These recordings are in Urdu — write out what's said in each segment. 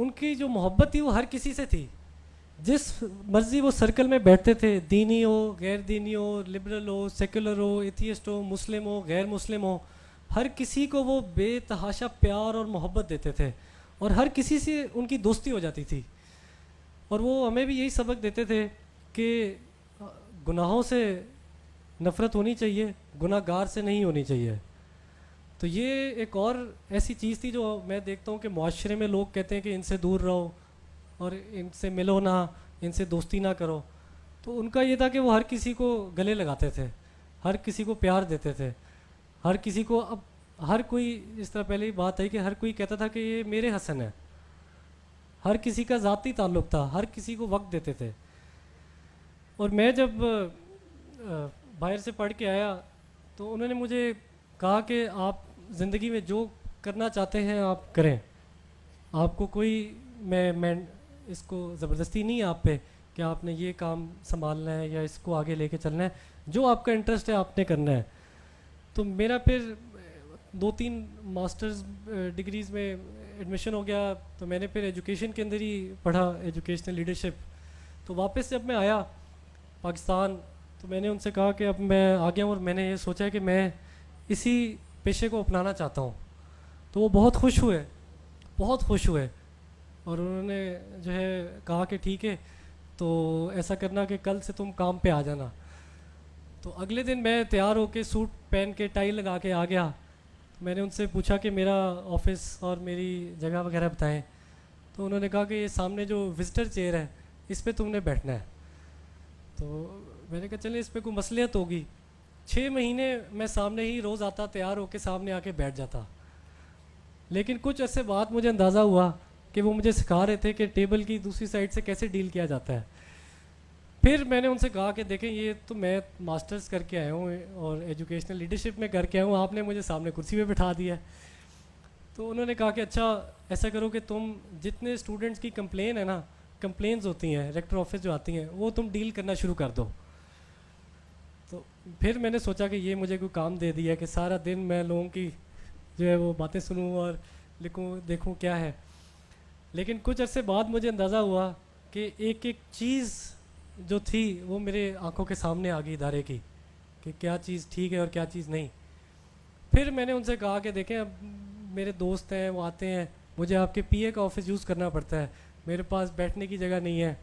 ان کی جو محبت تھی وہ ہر کسی سے تھی. جس مرضی وہ سرکل میں بیٹھتے تھے, دینی ہو, غیر دینی ہو, لبرل ہو, سیکولر ہو, ایتھیسٹ ہو, مسلم ہو, غیر مسلم ہو, ہر کسی کو وہ بے تحاشا پیار اور محبت دیتے تھے, اور ہر کسی سے ان کی دوستی ہو جاتی تھی. اور وہ ہمیں بھی یہی سبق دیتے تھے کہ گناہوں سے نفرت ہونی چاہیے, گناہ گار سے نہیں ہونی چاہیے. تو یہ ایک اور ایسی چیز تھی جو میں دیکھتا ہوں کہ معاشرے میں لوگ کہتے ہیں کہ ان سے دور رہو اور ان سے ملو نہ, ان سے دوستی نہ کرو. تو ان کا یہ تھا کہ وہ ہر کسی کو گلے لگاتے تھے, ہر کسی کو پیار دیتے تھے, ہر کسی کو. اب ہر کوئی, اس طرح پہلے ہی بات آئی کہ ہر کوئی کہتا تھا کہ یہ میرے حسن ہے, ہر کسی کا ذاتی تعلق تھا, ہر کسی کو وقت دیتے تھے. اور میں جب باہر سے پڑھ کے آیا تو انہوں نے مجھے کہا کہ آپ زندگی میں جو کرنا چاہتے ہیں آپ کریں, آپ کو کوئی میں اس کو زبردستی نہیں ہے آپ پہ کہ آپ نے یہ کام سنبھالنا ہے یا اس کو آگے لے کے چلنا ہے, جو آپ کا انٹرسٹ ہے آپ نے کرنا ہے. تو میرا پھر 2-3 ماسٹرز ڈگریز میں ایڈمیشن ہو گیا, تو میں نے پھر ایجوکیشن کے اندر ہی پڑھا, ایجوکیشنل لیڈرشپ. تو واپس جب میں آیا پاکستان تو میں نے ان سے کہا کہ اب میں آ گیا ہوں اور میں نے یہ سوچا ہے کہ میں اسی پیشے کو اپنانا چاہتا ہوں. تو وہ بہت خوش ہوئے, بہت خوش ہوئے, اور انہوں نے جو ہے کہا کہ ٹھیک ہے تو ایسا کرنا کہ کل سے تم کام پہ آ جانا. تو اگلے دن میں تیار ہو کے سوٹ پہن کے ٹائی لگا کے آ گیا. میں نے ان سے پوچھا کہ میرا آفس اور میری جگہ وغیرہ بتائیں. تو انہوں نے کہا کہ یہ سامنے جو وزٹر چیئر ہے اس پہ تم نے بیٹھنا ہے. تو میں نے کہا چلیں اس پہ کوئی مصلحت ہوگی. 6 مہینے میں سامنے ہی روز آتا, تیار ہو کے سامنے آ کے بیٹھ جاتا. لیکن کچھ عرصے بعد مجھے اندازہ ہوا کہ وہ مجھے سکھا رہے تھے کہ ٹیبل کی دوسری سائڈ سے کیسے ڈیل کیا جاتا ہے. پھر میں نے ان سے کہا کہ دیکھیں یہ تو میں ماسٹرز کر کے آیا ہوں اور ایجوکیشنل لیڈرشپ میں کر کے آیا ہوں, آپ نے مجھے سامنے کرسی پہ بٹھا دیا ہے. تو انہوں نے کہا کہ اچھا ایسا کرو کہ تم جتنے اسٹوڈنٹس کی کمپلین ہے نا, کمپلینز ہوتی ہیں ریکٹر آفس جو آتی ہیں, وہ تم ڈیل کرنا شروع کر دو. تو پھر میں نے سوچا کہ یہ مجھے کوئی کام دے دیا کہ سارا دن میں لوگوں کی جو ہے وہ باتیں سنوں اور لکھوں دیکھوں کیا ہے. لیکن کچھ عرصے بعد مجھے اندازہ ہوا کہ ایک ایک چیز جو تھی وہ میرے آنکھوں کے سامنے آ گئی ادارے کی, کہ کیا چیز ٹھیک ہے اور کیا چیز نہیں. پھر میں نے ان سے کہا کہ دیکھیں اب میرے دوست ہیں وہ آتے ہیں, مجھے آپ کے پی اے کا آفس یوز کرنا پڑتا ہے, میرے پاس بیٹھنے کی جگہ نہیں ہے.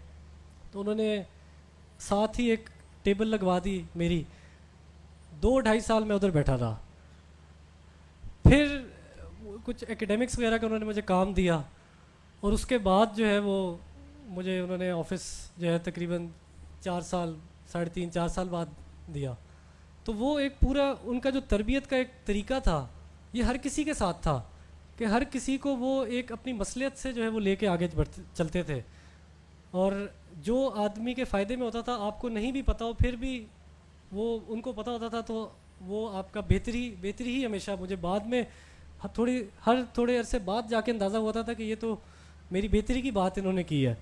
تو انہوں نے ساتھ ہی ایک ٹیبل لگوا دی میری. 2-2.5 سال میں ادھر بیٹھا رہا. پھر کچھ ایکیڈیمکس وغیرہ کا انہوں نے مجھے کام دیا, اور اس کے بعد جو ہے وہ مجھے انہوں نے آفس جو ہے تقریباً 4 سال 3.5-4 سال بعد دیا. تو وہ ایک پورا ان کا جو تربیت کا ایک طریقہ تھا یہ ہر کسی کے ساتھ تھا کہ ہر کسی کو وہ ایک اپنی مصلحت سے جو ہے وہ لے کے آگے چلتے تھے. اور جو آدمی کے فائدے میں ہوتا تھا آپ کو نہیں بھی پتہ ہو پھر بھی وہ ان کو پتہ ہوتا تھا, تو وہ آپ کا بہتری ہی ہمیشہ. مجھے بعد میں ہر تھوڑے عرصے بعد جا کے اندازہ ہوتا تھا کہ یہ تو میری بہتری کی بات انہوں نے کی ہے.